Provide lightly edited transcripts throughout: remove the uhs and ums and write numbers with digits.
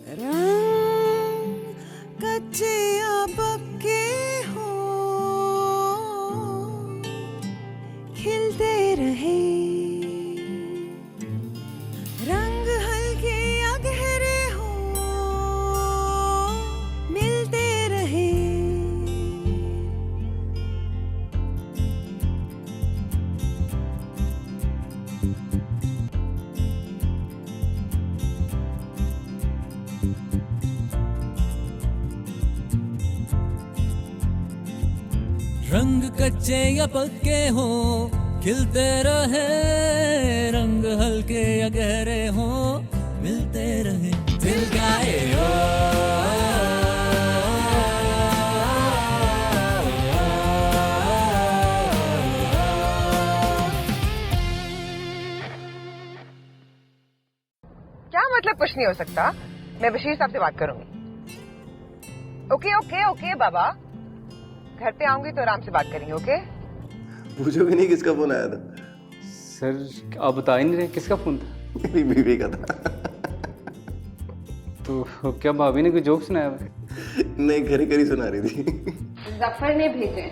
रंग कच्चे या पक्के हो, खिलते रहे। रंग हल्के या गहरे हो, मिलते रहे। रंग कच्चे या पक्के हो, खिलते रहे। रंग हल्के या गहरे हो, मिलते रहे। दिल गाए ओ, क्या मतलब कुछ नहीं हो सकता? मैं बशीर साहब से बात करूंगी। ओके ओके ओके बाबा, घर पे आऊंगी तो आराम से बात करेंगे। ओके? मुझे भी नहीं किसका फोन आया था। सर आप बता ही नहीं रहे किसका फोन था? मेरी बीवी का था। तो क्या भाभी ने कोई जोक सुनाया हुआ? नहीं, घरी घरी सुना रही थी। जफर ने भेजे।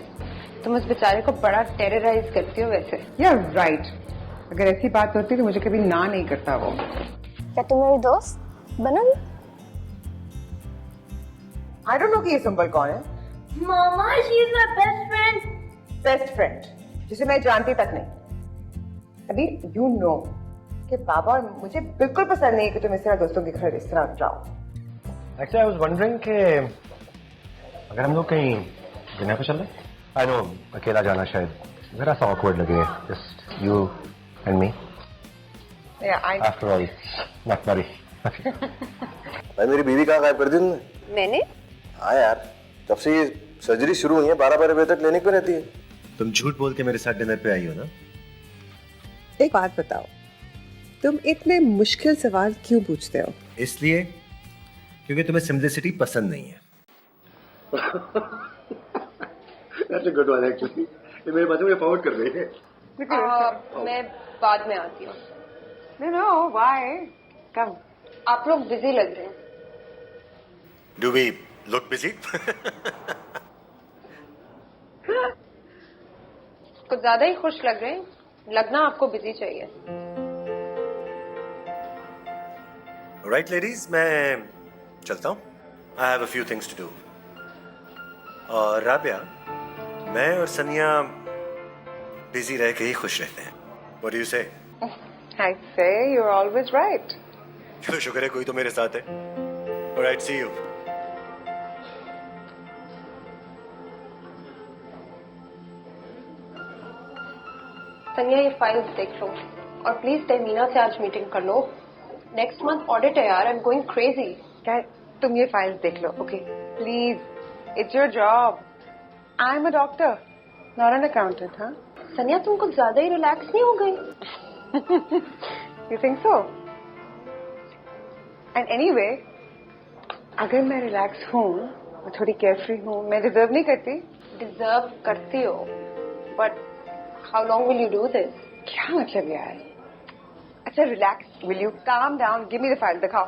तुम उस बेचारे को बड़ा टेरराइज करती हो वैसे। या राइट, अगर ऐसी बात होती तो मुझे कभी ना नहीं करता वो। क्या तुम मेरी दोस्त बनोगी? आई डोंट नो कि ये सिंबल कौन है। मामा, she is my best friend. Best friend जिसे मैं जानती तक नहीं। अभी यू नो कि बाबा और मुझे बिल्कुल पसंद नहीं है कि तुम इस तरह दोस्तों के घर इस तरह जाओ। एक्चुअली आई वाज वंडरिंग कि अगर हम लोग कहीं डिनर पे चल रहे। आई नो अकेला जाना शायद जरा सा ऑकवर्ड लगे, just you and me. After all not worry. भाई मेरी बीवी कहाँ गायब कर दी तुमने? मैंने? हाँ यार, जब से ये सर्जरी शुरू हुई है 12-12 बजे तक क्लिनिक पे रहती है। तुम झूठ बोल के मेरे साथ डिनर पे आई हो ना? एक बात बताओ, तुम इतने मुश्किल सवाल क्यों पूछते हो? इसलिए क्योंकि तुम्हें सिंपलिसिटी पसंद नहीं है। That's a good one actually. ये मेरे बातों में फॉरवर्ड कर रही है। मैं बाद में आती हूँ। No, why? Come. आप लोग बिजी लग रहे हैं। Do we look busy? कुछ ज्यादा ही खुश लग रहे हैं। लगना आपको बिजी चाहिए। Right ladies, मैं चलता हूँ। I have a few things to do. और राबिया, मैं और सनिया बिजी रह के ही खुश रहते हैं। What do you say? I say you're always right. चलो शुक्र है कोई तो मेरे साथ है। Alright, see you. सनिया ये फाइल्स देख लो और प्लीज तहमीना से आज मीटिंग कर लो। नेक्स्ट मंथ ऑडिट है यार, आई एम गोइंग क्रेजी। क्या तुम ये फाइल्स देख लो? Okay please, it's your job. I am a doctor, not an accountant. हाँ सनिया तुम कुछ ज्यादा ही रिलैक्स नहीं हो गई? You think so? And anyway, अगर मैं रिलैक्स हूँ और थोड़ी केयरफ्री हूँ, मैं डिजर्व नहीं करती? डिजर्व करती हो, but how long will you do this? क्या मतलब यार? अच्छा relax, will you calm down, give me the file, दिखाओ,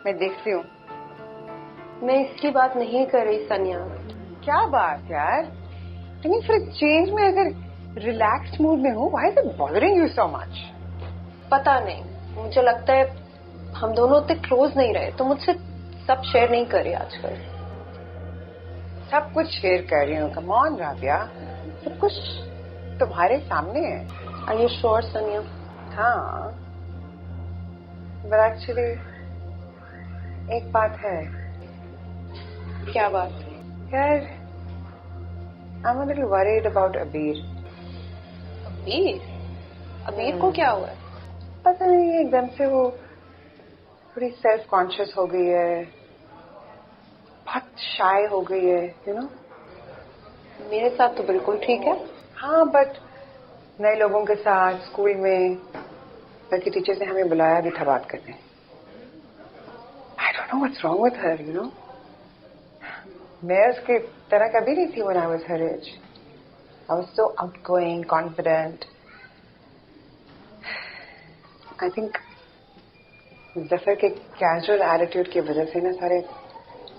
मैं देखती हूँ। मैं इसकी बात नहीं कर रही सनिया। क्या बात यार? आई मीन फॉर चेंज में अगर रिलैक्स्ड मूड में हूँ, why is it bothering you so much? पता नहीं, मुझे लगता है हम दोनों इतने क्लोज नहीं रहे, तो मुझसे सब शेयर नहीं कर रही आजकल। सब कुछ शेयर कर रही हूँ, कम ऑन राबिया, सब कुछ तुम्हारे सामने है। आर यू श्योर सनिया? हाँ, बट एक्चुअली एक बात है। क्या बात? यार, I'm a little worried about अबीर। अबीर? अबीर को क्या हुआ है? पता नहीं, एकदम से वो थोड़ी सेल्फ कॉन्शियस हो गई है, बहुत शाय हो गई है, यू नो। मेरे साथ तो बिल्कुल ठीक है। हाँ, बट नए लोगों के साथ स्कूल में, बल्कि टीचर्स ने हमें बुलाया भी था बात करने। I don't know what's wrong with her, you know. मैं उसकी तरह कभी नहीं थी when I was her age. I was so outgoing, confident. I think Zafar के कैजुअल एटीट्यूड की वजह से ना सारे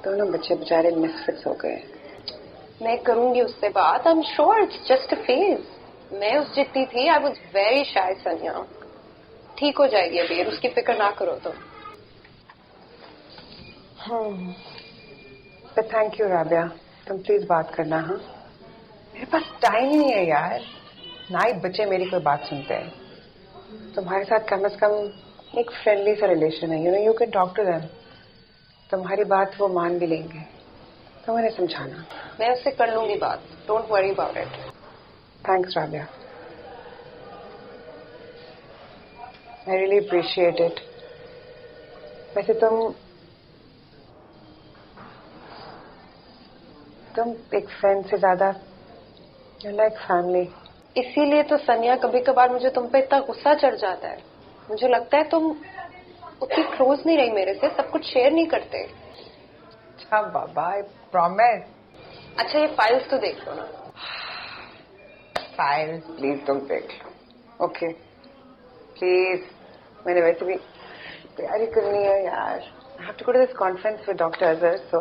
दोनों बच्चे बेचारे मिसफिट्स हो गए। मैं करूंगी उससे बात। I am sure it's just a phase. मैं उस जितनी थी, आई वाज वेरी शाय सनिया। ठीक हो जाएगी अभी, उसकी फिक्र ना करो तुम। तो थैंक यू राबिया, तुम प्लीज बात करना। हाँ, मेरे पास टाइम ही नहीं है यार, ना ही बच्चे मेरी कोई बात सुनते हैं। तुम्हारे साथ कम से कम एक फ्रेंडली सा रिलेशन है, you can talk to them. तुम्हारी बात वो मान भी लेंगे, तो उन्हें समझाना। मैं उससे कर लूंगी बात, don't worry about it. Thanks Rabia, I really appreciate it. वैसे तुम एक फ्रेंड से ज्यादा यू लाइक फैमिली। इसीलिए तो सनिया कभी कभार मुझे तुम पे इतना गुस्सा चढ़ जाता है। मुझे लगता है तुम उतनी क्लोज नहीं रही मेरे से, सब कुछ शेयर नहीं करते। अच्छा बाबा, आई प्रॉमिस। अच्छा ये फाइल्स तो देख लो ना। फाइल्स प्लीज तुम देख लो, ओके प्लीज। मैंने वैसे भी तैयारी करनी है यार। I have to go to this conference with doctor Azhar, so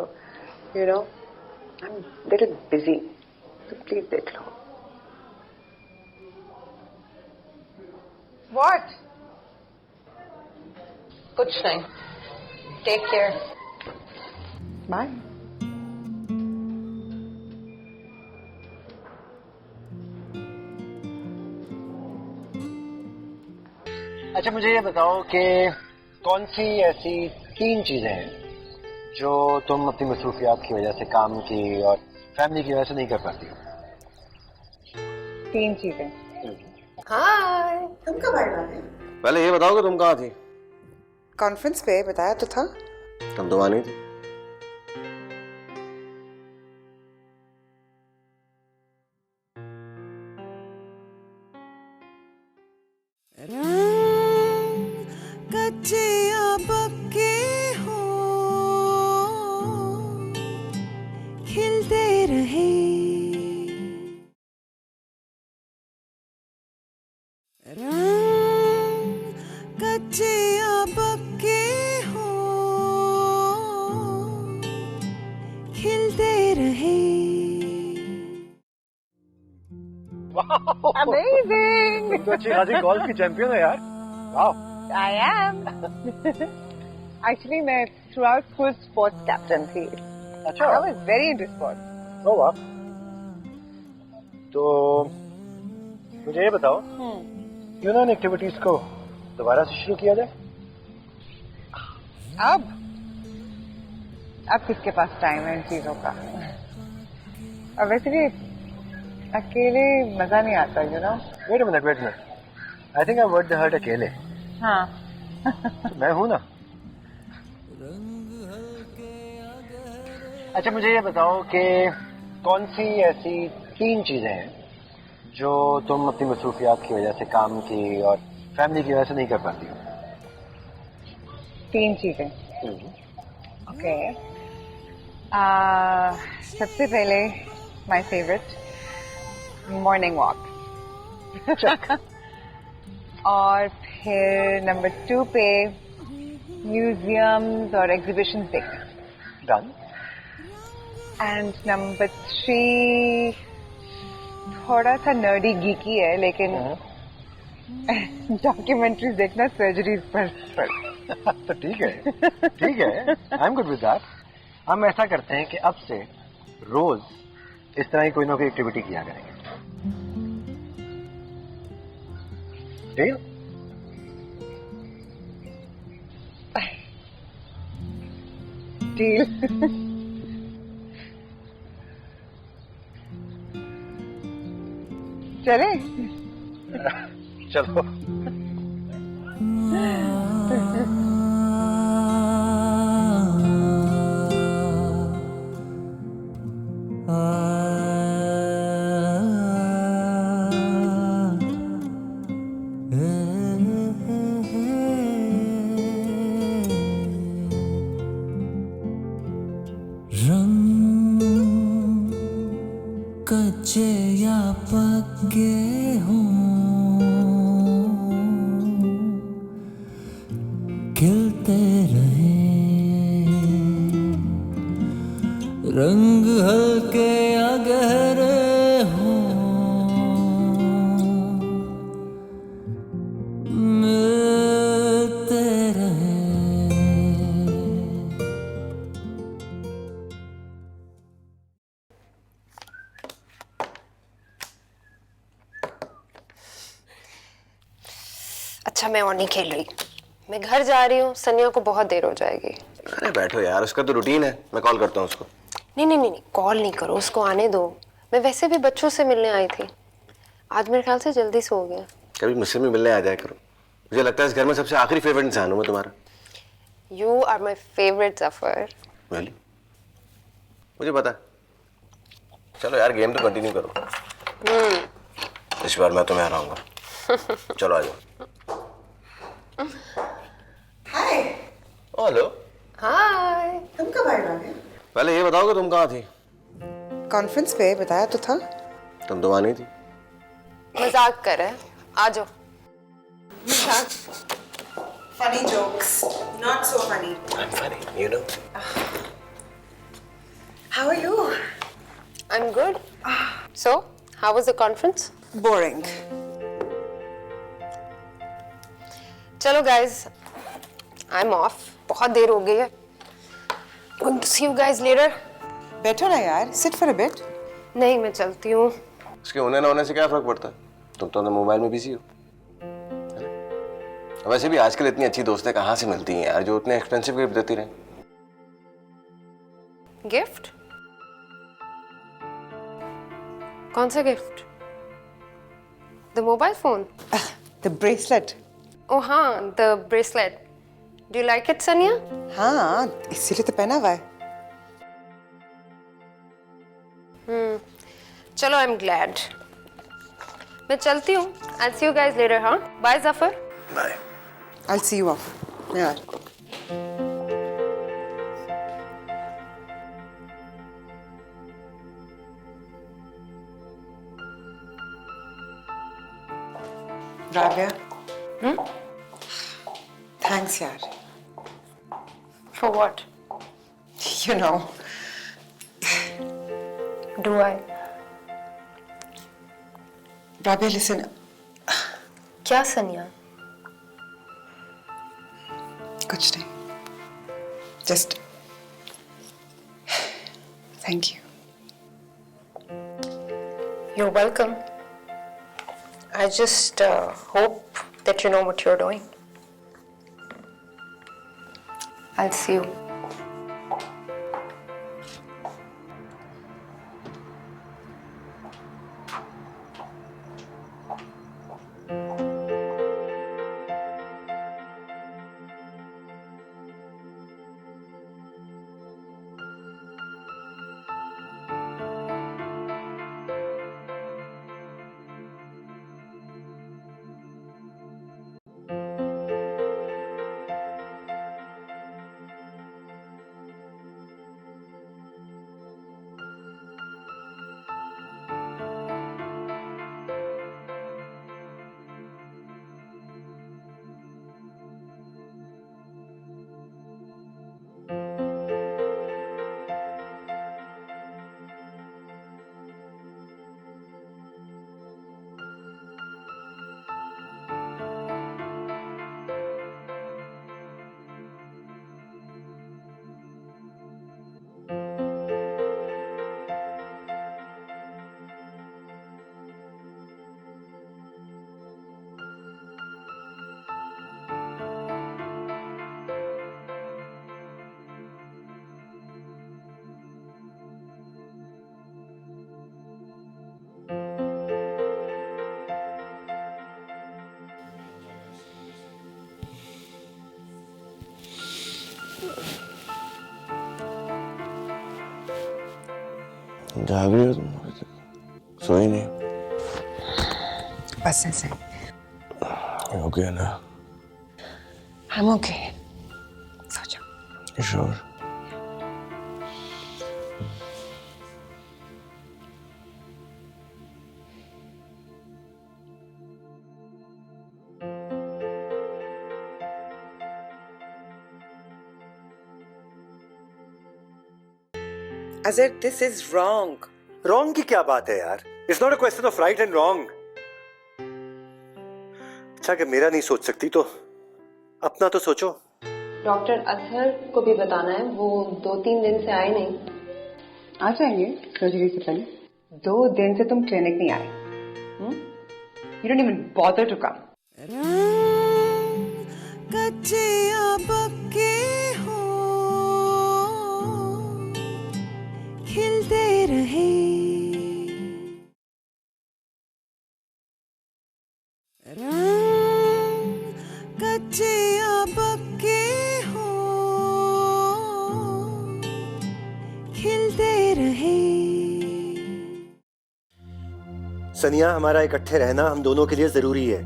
you know I am little busy, तो प्लीज देख लो। व्हाट? कुछ नहीं, टेक केयर। बाय। अच्छा मुझे ये बताओ कि कौन सी ऐसी 3 चीजें हैं जो तुम अपनी मसरूफियात की वजह से, काम की और फैमिली की वजह से नहीं कर पाती हो? 3 चीजें। हाय, तुम कब आए हैं? पहले ये बताओ कि तुम कहाँ थी? कॉन्फ्रेंस पे बताया तो था। तुम तो वहाँ नहीं थी। रंग कच्चे या पक्के हो, खिलते रहे। रंग कच्चे या पक्के हो, खिलते रहे। Amazing! तुम तो अच्छी खासी गोल्फ की चैंपियन हो यार। वाह। I am. Actually, मैं throughout school sports captain थी। अच्छा। I was very into sports. ओ वाह। तो मुझे ये बताओ, क्यों ना इन एक्टिविटीज को दोबारा से शुरू किया जाए? अब किसके पास टाइम है इन चीजों का? और वैसे भी अकेले मजा नहीं आता, you know. Wait a minute. I think I word the hurt अकेले। हाँ। तो मैं हूं ना। अच्छा मुझे ये बताओ कि कौन सी ऐसी 3 चीजें हैं जो तुम अपनी मसरूफियात की वजह से, काम की और फैमिली की वजह से नहीं कर पाती हो? 3 चीजें। ओके। सबसे पहले माय फेवरेट, मॉर्निंग वॉक। और फिर नंबर 2 पे म्यूजियम्स और एग्जीबिशंस देखना। डन। एंड नंबर 3 थोड़ा सा नर्डी गीकी है, लेकिन डॉक्यूमेंट्रीज देखना सर्जरीज पर। तो ठीक है, I am good with that. हम ऐसा करते हैं कि अब से रोज इस तरह की कोई ना कोई एक्टिविटी किया करेंगे। डील? डील। चले? चलो। रंग कच्चे या पक्के हो, खिलते रंग हल्के या गहरे हो, मिलते रहे। अच्छा मैं और नहीं खेल रही, मैं घर जा रही हूँ, सनिया को बहुत देर हो जाएगी। अरे बैठो यार, उसका तो रूटीन है, मैं कॉल करता हूँ उसको। नहीं, कॉल नहीं करो, उसको आने दो। मैं वैसे भी बच्चों से मिलने आई थी, आज मेरे ख्याल से जल्दी सो गया। कभी मुझसे भी मिलने आ जाया करो, मुझे लगता है इस घर में सबसे आखिरी फेवरेट इंसान हूँ मैं तुम्हारा। You are my favourite Zafar. Really? मुझे पता है। चलो यार, गेम तो कंटिन्यू करो। इस बार मैं तुम्हें हराऊंगा। चलो आ जाओ। हाय। हेलो। हाय। तुम कब आए राबिया? पहले ये बताओ कि तुम कहाँ थी? कॉन्फ्रेंस पे बताया तो था। तुम तो वहाँ नहीं थी। मजाक कर रहे हैं, आ जाओ। Funny jokes, not so funny. I'm funny, you know. How are you? I'm good. So, how was the conference? Boring. चलो guys, I'm off. बहुत देर हो गई है। Going to see you guys later. बैठो ना यार, sit for a bit. नहीं, मैं चलती हूँ। उसके होने ना होने से क्या फर्क पड़ता है? तुम तो अपने मोबाइल में बिजी हो। वैसे भी आजकल इतनी अच्छी दोस्तें कहाँ से मिलती हैं यार, जो उतने एक्सपेंसिव गिफ्ट देती रहे। गिफ्ट? कौन सा gift? The mobile phone? The bracelet. ओह हाँ, the bracelet. Do you like it सनिया? हाँ, इसीलिए तो पहना हुआ है। चलो, आई एम ग्लैड। मैं चलती हूँ। I'll see you guys later, हाँ? Bye, Zafar. Bye. I'll see you off. यार। राबिया। Thanks यार। For what? You know. Do I? Rabia, listen. क्या सनिया? कुछ नहीं. Just thank you. You're welcome. I just hope that you know what you're doing. I'll see you. जाग रही हो तुम? सोई नहीं? बस ऐसे. ओके ना? I'm okay. सो जाओ. You sure? Azhar, this is wrong. Wrong की क्या बात है यार? It's not a question of right and wrong. अच्छा कि मेरा नहीं सोच सकती तो अपना तो सोचो. डॉक्टर अजहर को भी बताना है, वो 2-3 दिन से आए नहीं. आ जाएंगे सर्जरी से पहले. 2 दिन से तुम क्लिनिक नहीं आए. You don't even bother to come. कच्चे या पक्के हो खिलते रहे कच्चे या पक्के हो खिलते रहे. सनिया, हमारा इकट्ठे रहना हम दोनों के लिए जरूरी है.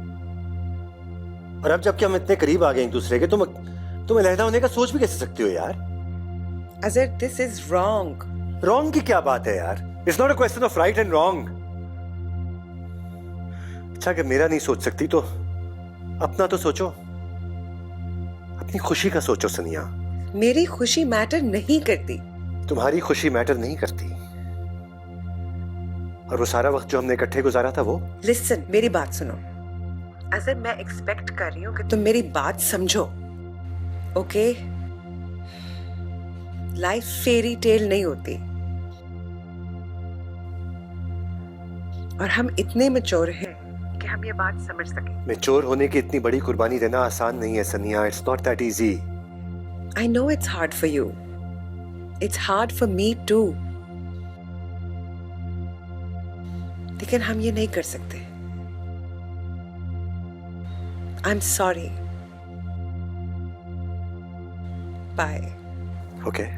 और अब जबकि हम इतने करीब आ गए एक दूसरे के, तुम अलहदा होने का सोच भी कैसे सकती हो यार? Azhar, this is wrong. Wrong की क्या बात है यार? It's not a question of right and wrong. अच्छा कि मेरा नहीं सोच सकती तो अपना तो सोचो. अपनी खुशी का सोचो सनिया. मेरी खुशी मैटर नहीं करती. तुम्हारी खुशी मैटर नहीं करती. और वो सारा वक्त जो हमने इकट्ठे गुजारा था वो. लिसन, मेरी बात सुनो. अजहर, मैं एक्सपेक्ट कर रही हूँ कि तुम मेरी बात समझो. ओके? लाइफ फेरी टेल नहीं होती. और हम इतने मैच्योर हैं कि हम ये बात समझ सकें. मैच्योर होने की इतनी बड़ी कुर्बानी देना आसान नहीं है सनिया. It's not that easy. I know it's hard for you. It's hard for me too. लेकिन हम ये नहीं कर सकते. I'm sorry. Bye. Okay.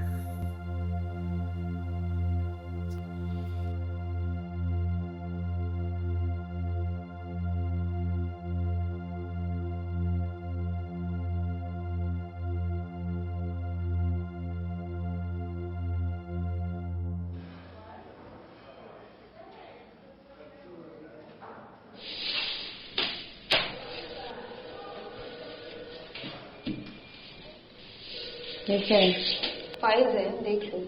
ये क्या है? फाइल्स हैं, देख लो.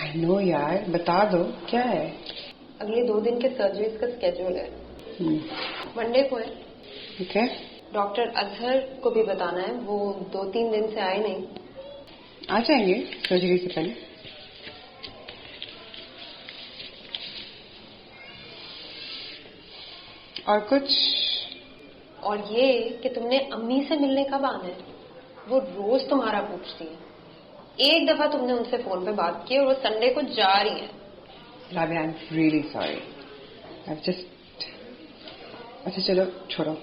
आई नो यार, बता दो क्या है. अगले 2 दिन के सर्जरीज का स्केड्यूल है. मंडे को है. ठीक है. डॉक्टर अजहर को भी बताना है, वो 2-3 दिन से आए नहीं. आ जाएंगे सर्जरी से पहले. और कुछ? और ये कि तुमने अम्मी से मिलने कब आना है? वो रोज तुम्हारा पूछती है. एक दफा तुमने उनसे फोन पे बात की और वो संडे को जा रही है. Lavya, I'm really sorry. I've just... अच्छा चलो छोड़ो.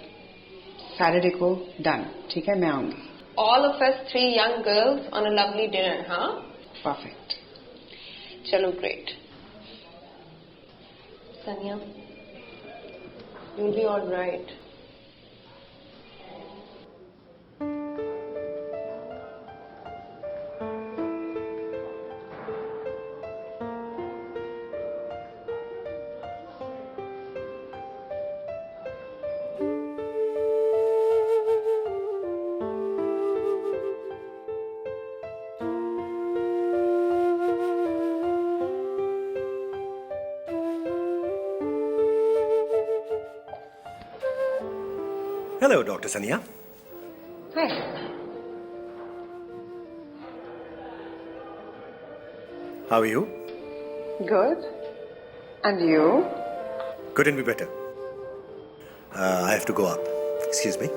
सैटरडे को डन. ठीक है, मैं आऊंगी. All of us 3 young girls on a lovely dinner, हाँ? Perfect. चलो, great. Sanya, you'll be all right. Hello, Dr. Sania. Hi. How are you? Good. And you? Couldn't be better. I have to go up. Excuse me.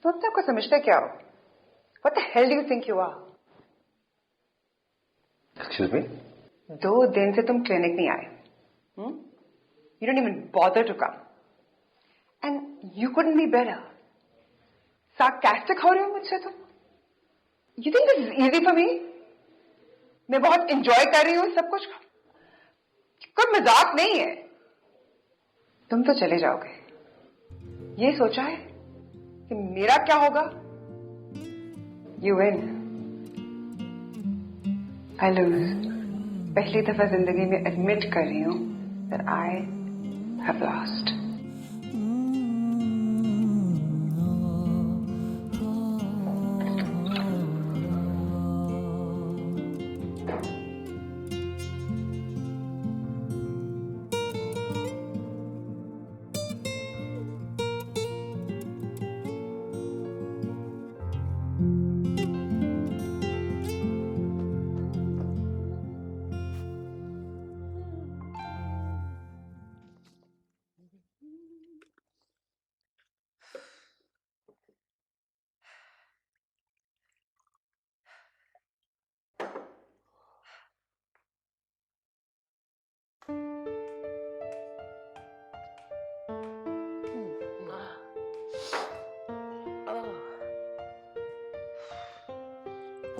तुम अपने आपको समझते क्या हो? What the hell do you think you are? Excuse me? 2 दिन से तुम clinic नहीं आए. You don't even bother to come. And you couldn't be better. Sarcastic हो रहे हो मुझसे तुम? You think this is easy for me? मैं बहुत enjoy कर रही हूँ सब कुछ. कोई मजाक नहीं है. तुम तो चले जाओगे. ये सोचा है कि मेरा क्या होगा? You win. I lose. पहली दफा जिंदगी में एडमिट कर रही हूँ that I have lost.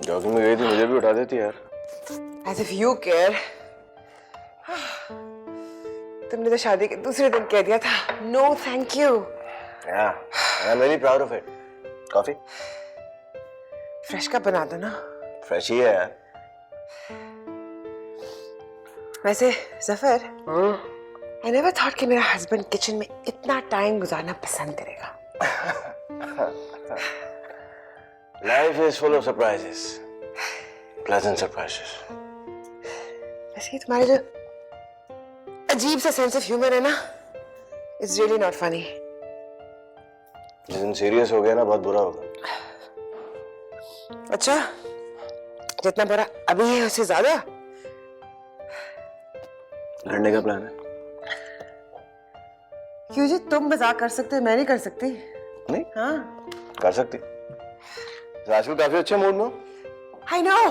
Jogging में गई थी, मुझे भी उठा देती यार। As if you care. तुमने तो शादी के दूसरे दिन कह दिया था No thank you. Yeah, I'm very proud of it. Coffee? Fresh cup बना दो ना। फ्रेश ही है यार। वैसे जफर, I never thought कि मेरा हस्बैंड किचन में इतना टाइम गुजारना पसंद करेगा। Life is full of surprises. Pleasant surprises. वैसे तुम्हारे जो अजीब सा सेंस ऑफ ह्यूमर है ना, It's really not funny. जिस दिन सीरियस हो गया ना, बहुत बुरा होगा। अच्छा, जितना बुरा अभी है उससे ज्यादा? लड़ने का प्लान है? क्यों जी, तुम मजाक कर सकते हो, मैं नहीं कर सकती। नहीं? हाँ, कर सकती। आजकल काफी अच्छे मूड में हो। I know.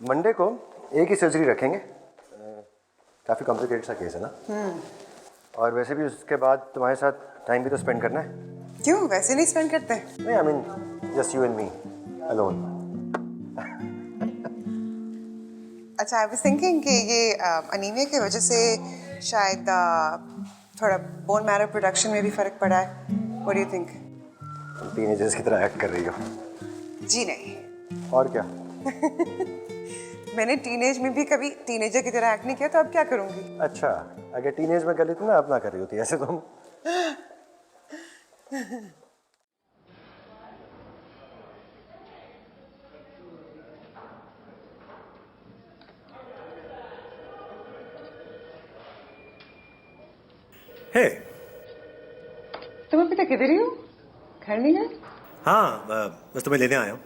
मंडे को एक ही सर्जरी रखेंगे। काफ़ी कॉम्प्लिकेटेड सा केस है ना। और वैसे भी उसके बाद तुम्हारे साथ टाइम भी तो स्पेंड करना है। क्यों, वैसे नहीं स्पेंड करते? नहीं, I mean just you and me alone. अच्छा, आई वाज थिंकिंग कि ये अनीमिया की वजह से शायद थोड़ा बोन मैरो प्रोडक्शन में भी फर्क पड़ा है। What do you think? Teenagers की तरह एक्ट कर रही हो। जी नहीं। और क्या? मैंने टीनेज में भी कभी टीनेजर की तरह एक्ट नहीं किया, तो अब क्या करूंगी? अच्छा, अगर टीनेज में कर लेती ना, अपना कर रही होती ऐसे तुम। हे, तुम अभी तक इधर ही हो? घर नहीं गए? हाँ, बस तुम्हें लेने आया हूँ।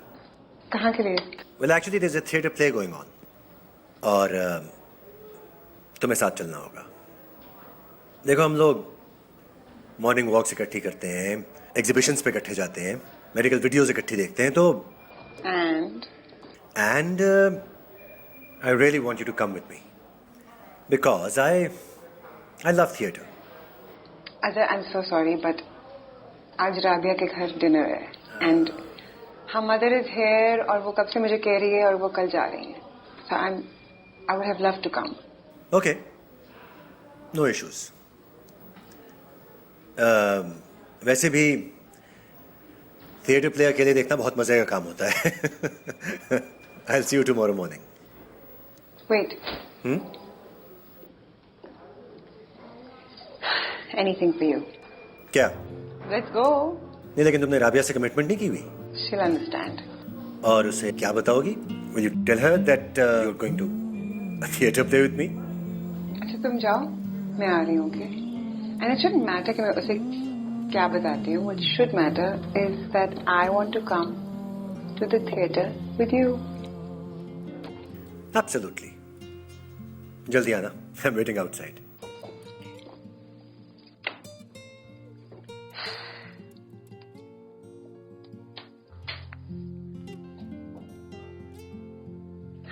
कहाँ के लिए? Well actually there is a theatre play going on और तुम्हें साथ चलना होगा। देखो, हम लोग मॉर्निंग वॉक्स इकट्ठी करते हैं, एग्जीबिशंस पे इकट्ठे जाते हैं, मेडिकल वीडियोस इकट्ठी देखते हैं, तो and I really want you to come with me because I love theatre. Ajay, I am so sorry but आज राबिया के घर डिनर है and her mother is here और वो कब से मुझे कह रही है और वो कल जा रही है। So I would have loved to come. Okay, no issues. वैसे भी थिएटर प्ले अकेले देखना बहुत मजे का काम होता है। I'll see you tomorrow morning. Wait. Anything for you. क्या? Let's go. नहीं, लेकिन तुमने राबिया से कमिटमेंट नहीं की हुई। She'll understand. और उसे क्या बताओगी? Will you tell her that you're going to a theater play with me? अच्छा, तुम जाओ, मैं आ रही हूँ, okay? And it shouldn't matter कि मैं उसे क्या बताती हूँ. What should matter is that I want to come to the theater with you. Absolutely. जल्दी आना. I'm waiting outside.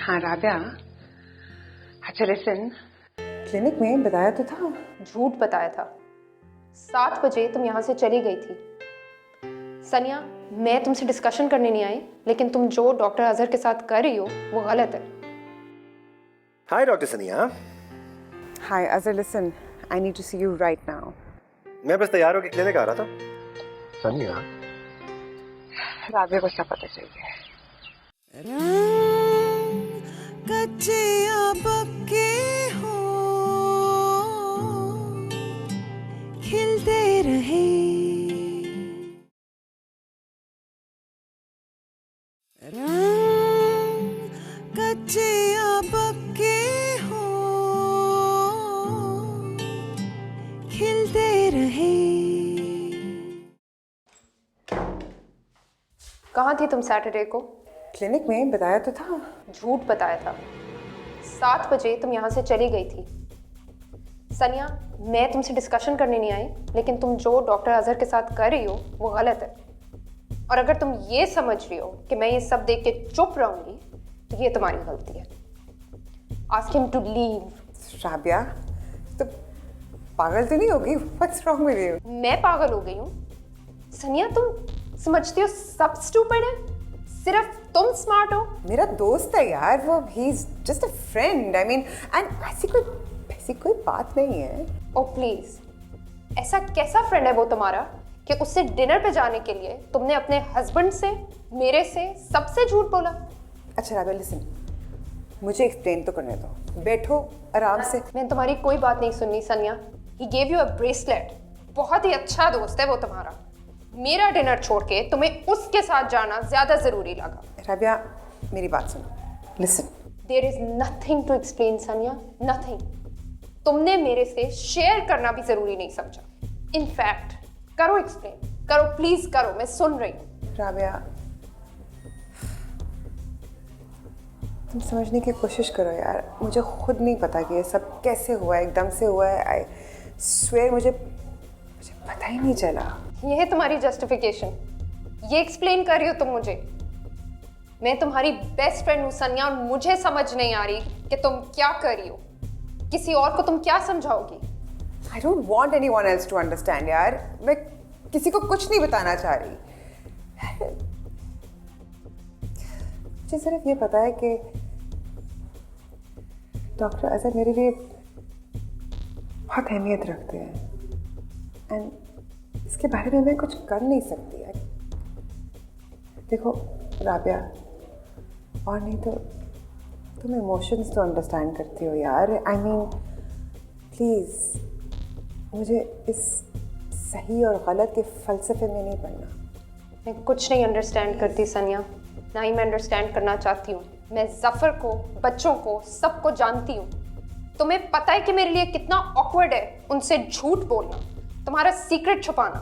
हाँ राबिया, अच्छा लिसन, क्लिनिक में बताया तो था। झूठ बताया था। 7 बजे तुम यहाँ से चली गई थी। सनिया, मैं तुमसे डिस्कशन करने नहीं आई, लेकिन तुम जो डॉक्टर अजहर के साथ कर रही हो वो गलत है। हाय डॉक्टर सनिया। Hi, Azhar, listen. I need to see you right now. मैं बस तैयार होकर क्लिनिक आ रहा था। सनिया, राबिया को सब पता चल गया है। रंग कच्चे या पक्के हो, खिलते रहे। रंग कच्चे या पक्के हो, खिलते रहे। कहाँ थी तुम सैटरडे को? क्लिनिक में बताया तो था। झूठ बताया था। 7 बजे तुम यहाँ से चली गई थी। सनिया, मैं तुमसे डिस्कशन करने नहीं आई, लेकिन तुम जो डॉक्टर अजहर के साथ कर रही हो वो गलत है। और अगर तुम ये समझ रही हो कि मैं ये सब देख के चुप रहूंगी तो ये तुम्हारी गलती है। Ask him to leave. Rabia, तो पागल तो नहीं होगी? What's wrong with you? मैं पागल हो गई हूँ? सनिया, तुम समझती हो सब स्टूपिड है, सिर्फ तुम स्मार्ट हो। मेरा दोस्त है यार वो। He is just a friend. I mean, and ऐसी कोई बात नहीं है। ओ प्लीज, ऐसा कैसा फ्रेंड है वो तुम्हारा कि उससे डिनर पे जाने के लिए तुमने अपने हस्बैंड से, मेरे से, सबसे झूठ बोला? अच्छा राबिया, लिसन, मुझे एक्सप्लेन तो करने दो। बैठो आराम से। मैंने तुम्हारी कोई बात नहीं सुननी सनिया। He gave you a bracelet. बहुत ही अच्छा दोस्त है वो तुम्हारा। मेरा डिनर छोड़ के तुम्हें उसके साथ जाना ज्यादा जरूरी लगा। राबिया, मेरी बात सुनो। Listen, there is nothing to explain Sania, nothing. तुमने मेरे से शेयर करना भी जरूरी नहीं समझा। इनफैक्ट करो, एक्सप्लेन करो, प्लीज करो, मैं सुन रही हूँ। राबिया, तुम समझने की कोशिश करो यार। मुझे खुद नहीं पता कि ये सब कैसे हुआ है, एकदम से हुआ है। आई स्वेयर मुझे पता ही नहीं चला। ये है तुम्हारी जस्टिफिकेशन? ये एक्सप्लेन कर रही हो तुम मुझे? मैं तुम्हारी बेस्ट फ्रेंड हूँ सनिया, और मुझे समझ नहीं आ रही कि तुम क्या कर रही हो। किसी और को तुम क्या समझाओगी? I don't want anyone else to understand यार। मैं किसी को कुछ नहीं बताना चाह रही। मुझे सिर्फ ये पता है कि डॉक्टर अजहर मेरे लिए बहुत अहमियत रखते हैं, एंड इसके बारे में मैं कुछ कर नहीं सकती है। देखो राबिया, और नहीं तो तुम इमोशंस तो अंडरस्टैंड करती हो यार। आई मीन प्लीज़, मुझे इस सही और गलत के फलसफे में नहीं पड़ना। मैं कुछ नहीं अंडरस्टैंड करती सनिया, ना ही मैं अंडरस्टैंड करना चाहती हूँ। मैं जफर को, बच्चों को, सबको जानती हूँ। तुम्हें पता है कि मेरे लिए कितना ऑकवर्ड है उनसे झूठ बोलना, तुम्हारा सीक्रेट छुपाना।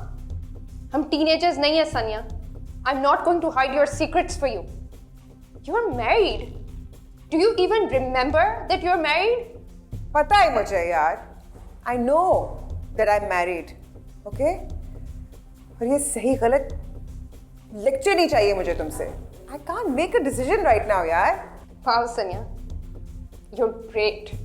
हम टीनेजर्स नहीं है Sania. I am not going to hide your secrets for you. You are married. Do you even remember that you are married? पता है मुझे यार। I know that I am married, okay? और ये सही गलत लेक्चर नहीं चाहिए मुझे तुमसे। I can't make a decision right now यार। Wow Sania, you are great.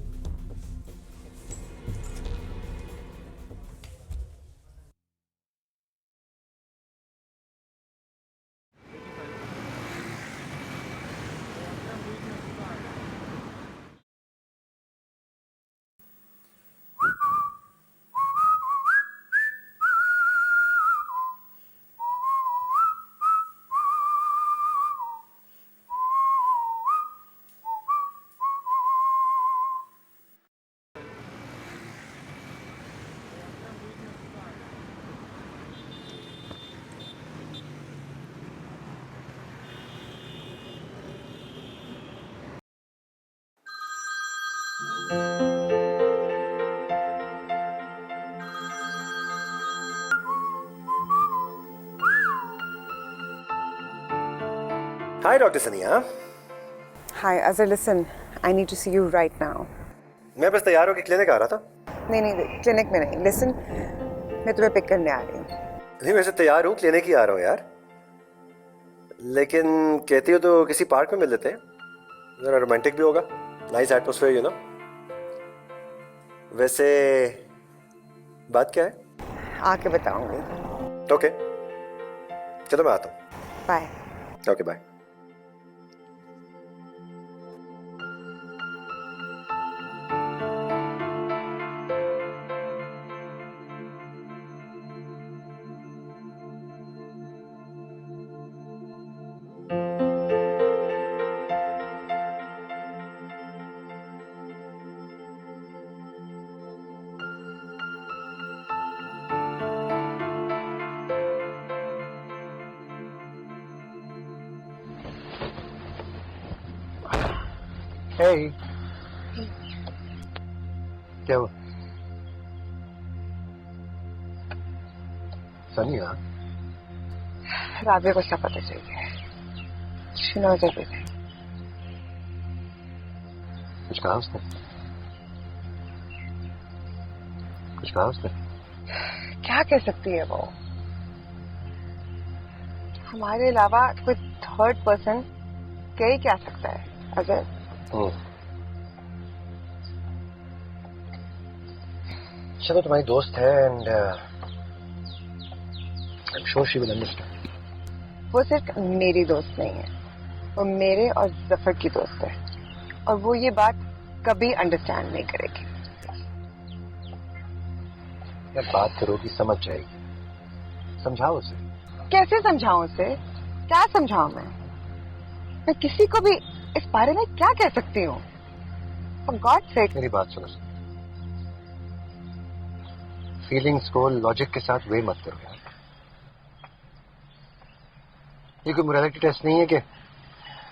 Hi doctor Sania. Hi Azhar, listen, I need to see you right now. मैं बस तैयार होकर क्लिनिक आ रहा था। नहीं, क्लिनिक में नहीं। लिसन, मैं तुम्हें पिक करने आ रही हूँ। नहीं, वैसे तैयार हूँ, क्लिनिक ही आ रहा हूँ यार। लेकिन कहती हो तो किसी पार्क में मिल लेते हैं, जरा रोमांटिक भी होगा, नाइस एटमॉस्फेयर, यू नो। वैसे बात क्या है? आके बताऊंगी। ओके, चलो मैं आता हूँ। बाय। Okay bye. Hey. क्या हुआ? सनिया, राबिया को सब पता चल गया है। She knows everything. कुछ कहा उसने? कुछ कहा उसने? क्या कह सकती है वो? हमारे अलावा कोई थर्ड पर्सन कह ही क्या सकता है? अगर चलो तुम्हारी दोस्त है and I am sure she will understand. वो सिर्फ मेरी दोस्त नहीं है, वो मेरे और जफर की दोस्त है, और वो ये बात कभी अंडरस्टैंड नहीं करेगी। यार बात करोगी समझ जाएगी, समझाओ उसे। कैसे समझाऊं उसे? क्या समझाऊं मैं किसी को भी इस बारे में क्या कह सकती हूँ? For God's sake। मेरी बात सुनो, फीलिंग्स को लॉजिक के साथ वे मत करो यार। ये कोई मोरालिटी टेस्ट नहीं है कि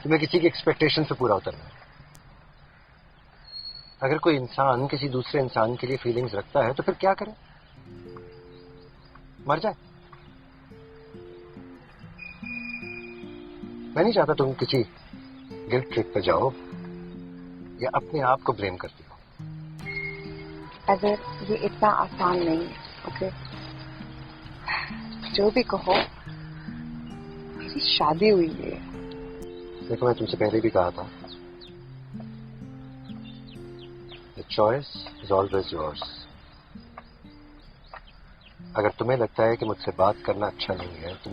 तुम्हें किसी की एक्सपेक्टेशन से पूरा उतरना है। अगर कोई इंसान किसी दूसरे इंसान के लिए फीलिंग्स रखता है तो फिर क्या करे? मर जाए। मैं नहीं चाहता तुम किसी गिल्ट ट्रिप पर जाओ या अपने आप को ब्लेम करती हो। अगर ये इतना आसान नहीं है, ओके? जो भी कहो, मेरी शादी हुई है। देखो मैं तुमसे पहले भी कहा था, the choice is always yours. अगर तुम्हें लगता है कि मुझसे बात करना अच्छा नहीं है, तुम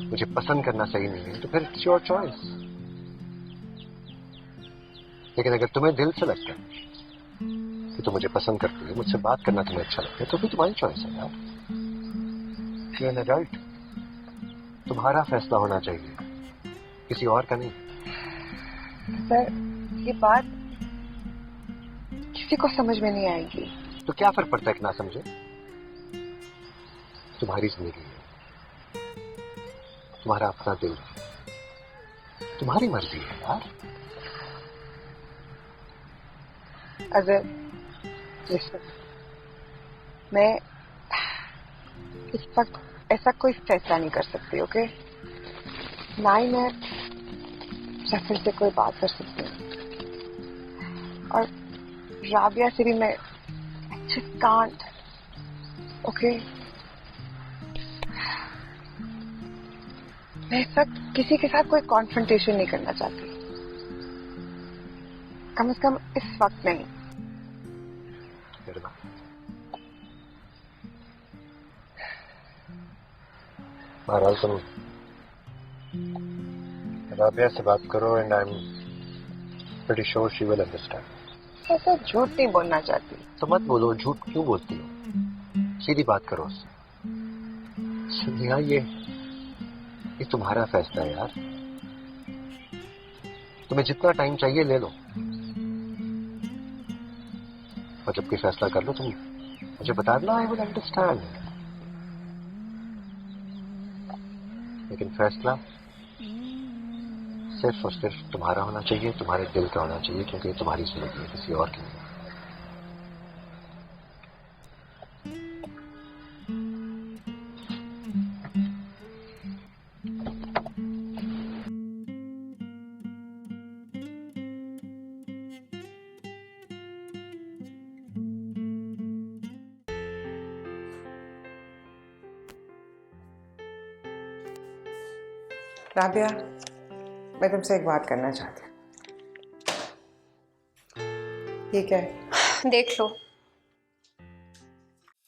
मुझे पसंद करना सही नहीं है, तो फिर इट्स योर चॉइस। लेकिन अगर तुम्हें दिल से लगता है कि तुम मुझे पसंद करती हो, मुझसे बात करना तुम्हें अच्छा लगता है, तो फिर तुम्हारी चॉइस है यार। यू एन एडल्ट, तुम्हारा फैसला होना चाहिए, किसी और का नहीं। सर, ये बात किसी को समझ में नहीं आएगी। तो क्या फर्क पड़ता है कि ना समझे? तुम्हारी जिंदगी है, तुम्हारा अपना दिल है, तुम्हारी मर्जी है यार। अगर मैं इस वक्त ऐसा कोई फैसला नहीं कर सकती, ओके? ना ही मैं जफर से कोई बात कर सकती हूँ, और राबिया से भी मैं just can't, ओके? मैं इस वक्त किसी के साथ कोई कॉन्फ्रंटेशन नहीं करना चाहती, कम से कम इस वक्त नहीं। बहरहाल तुम राबिया से बात करो and I am pretty sure she will understand. ऐसा झूठ नहीं बोलना चाहती। तो मत बोलो, झूठ क्यों बोलती हो? सीधी बात करो उससे। सनिया, ये तुम्हारा फैसला है यार। तुम्हें जितना टाइम चाहिए ले लो, और जब कोई फैसला कर लो तुम मुझे बता देना, आई विल अंडरस्टैंड। लेकिन फैसला सिर्फ और सिर्फ तुम्हारा होना चाहिए, तुम्हारे दिल का होना चाहिए, क्योंकि ये तुम्हारी जिंदगी है, किसी और की नहीं। राबिया, मैं तुमसे एक बात करना चाहती हूँ। ये क्या है? देख लो।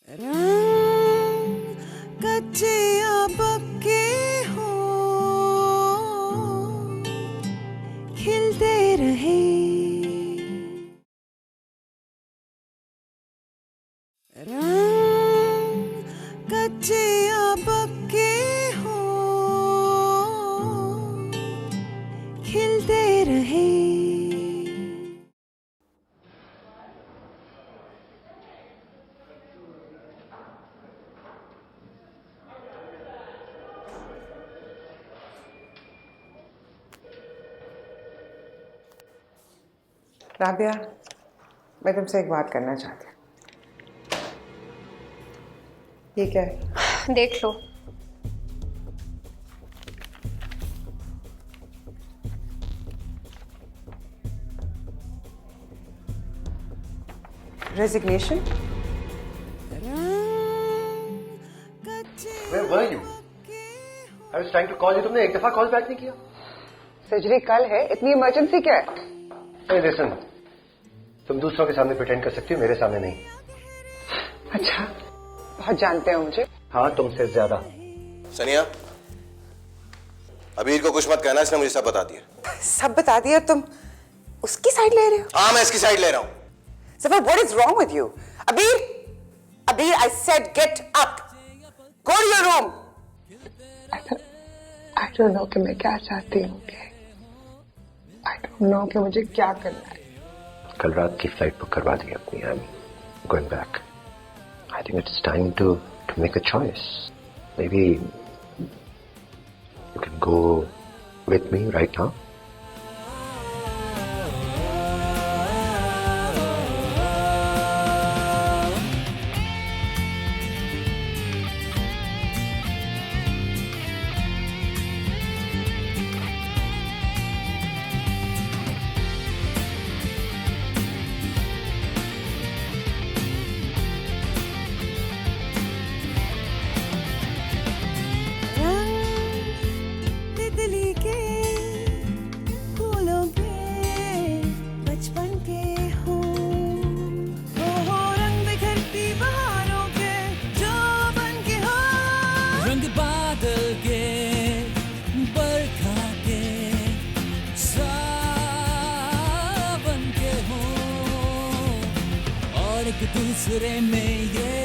रंग कच्चे या पक्के हो, खिलते रहे रंग कच्चे या पक्के हो खिलते रहे राबिया, मैं तुमसे एक बात करना चाहती हूँ। ये क्या है? देख लो। Resignation? Where were you? I was trying to call you. तुमने एक दफा कॉल बैक नहीं किया? सर्जरी कल है, इतनी इमरजेंसी क्या है? Hey, listen. तुम दूसरों के सामने प्रिटेंड कर सकती हो, मेरे सामने नहीं। अच्छा, बहुत जानते हो मुझे। हाँ, तुमसे ज्यादा। सनिया, अबीर को कुछ मत कहना, इसने मुझे सब बता दिया। सब बता दिया? तुम उसकी साइड ले रहे हो? हाँ, मैं इसकी साइड ले रहा हूँ। Zafar, what is wrong with you? Abir, Abir, I said get up. Go to your room. I don't know कि मैं क्या चाहती हूँ। I don't know कि मुझे क्या करना है। कल रात की फ्लाइट बुक करवा दी अपनी। I'm going back. I think it's time to make a choice. Maybe you can go with me right now. तितली के फूलों के बचपन के हो रंग बिखरती बहारों के जो बन के हो रंग बादल के बरखा के सावन के हो और एक दूसरे में ये